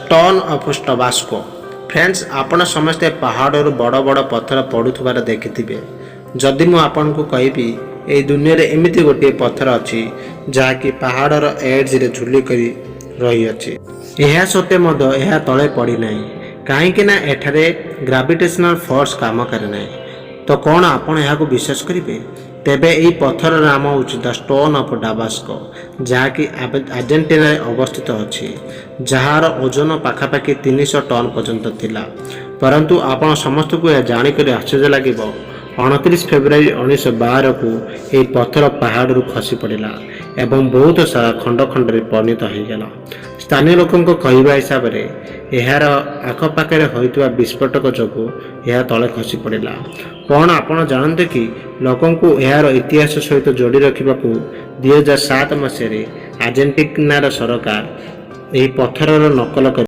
Stone of ଟବାସ୍କୋ। Friends, ଆପଣ ସମସ୍ତେ ପାହାଡ଼ରୁ ବଡ଼ ବଡ଼ ପଥର ପଡ଼ୁଥିବାର ଦେଖିଥିବେ। ଯଦି ମୁଁ ଆପଣଙ୍କୁ କହିବି ଏହି ଦୁନିଆରେ ଏମିତି ଗୋଟିଏ ପଥର ଅଛି ଯାହାକି ପାହାଡ଼ର ଏଜ୍ରେ ଝୁଲିକରି ରହିଅଛି, ଏହା ସତ୍ତ୍ୱେ ମଧ୍ୟ ଏହା ତଳେ ପଡ଼ିନାହିଁ, କାହିଁକି ନା ଏଠାରେ ଗ୍ରାଭିଟେସନାଲ ଫୋର୍ସ କାମ କରେ ନାହିଁ। ତ କ'ଣ ଆପଣ ଏହାକୁ ବିଶ୍ୱାସ କରିବେ? ତେବେ ଏହି ପଥରର ନାମ ହେଉଛି ଦ ଷ୍ଟୋନ୍ ଅଫ୍ ଟବାସ୍କୋ, ଯାହାକି ଆର୍ଜେଣ୍ଟିନାରେ ଅବସ୍ଥିତ ଅଛି, ଯାହାର ଓଜନ ପାଖାପାଖି 300 ଟନ୍ ପର୍ଯ୍ୟନ୍ତ ଥିଲା। ପରନ୍ତୁ ଆପଣ ସମସ୍ତଙ୍କୁ ଏହା ଜାଣିକରି ଆଶ୍ଚର୍ଯ୍ୟ ଲାଗିବ, 29 ଫେବୃଆରୀ 1912କୁ ଏହି ପଥର ପାହାଡ଼ରୁ ଖସି ପଡ଼ିଲା ଏବଂ ବହୁତ ସାରା ଖଣ୍ଡ ଖଣ୍ଡରେ ପରିଣତ ହୋଇଗଲା। ସ୍ଥାନୀୟ ଲୋକଙ୍କ କହିବା ହିସାବରେ ଏହାର ଆଖପାଖରେ ହୋଇଥିବା ବିସ୍ଫୋଟକ ଯୋଗୁଁ ଏହା ତଳେ ଖସି ପଡ଼ିଲା। କ'ଣ ଆପଣ ଜାଣନ୍ତି କି ଲୋକଙ୍କୁ ଏହାର ଇତିହାସ ସହିତ ଯୋଡ଼ି ରଖିବାକୁ 2007 ମସିହାରେ ଆର୍ଜେଣ୍ଟିନାର ସରକାର ଏହି ପଥରର ନକଲ କରି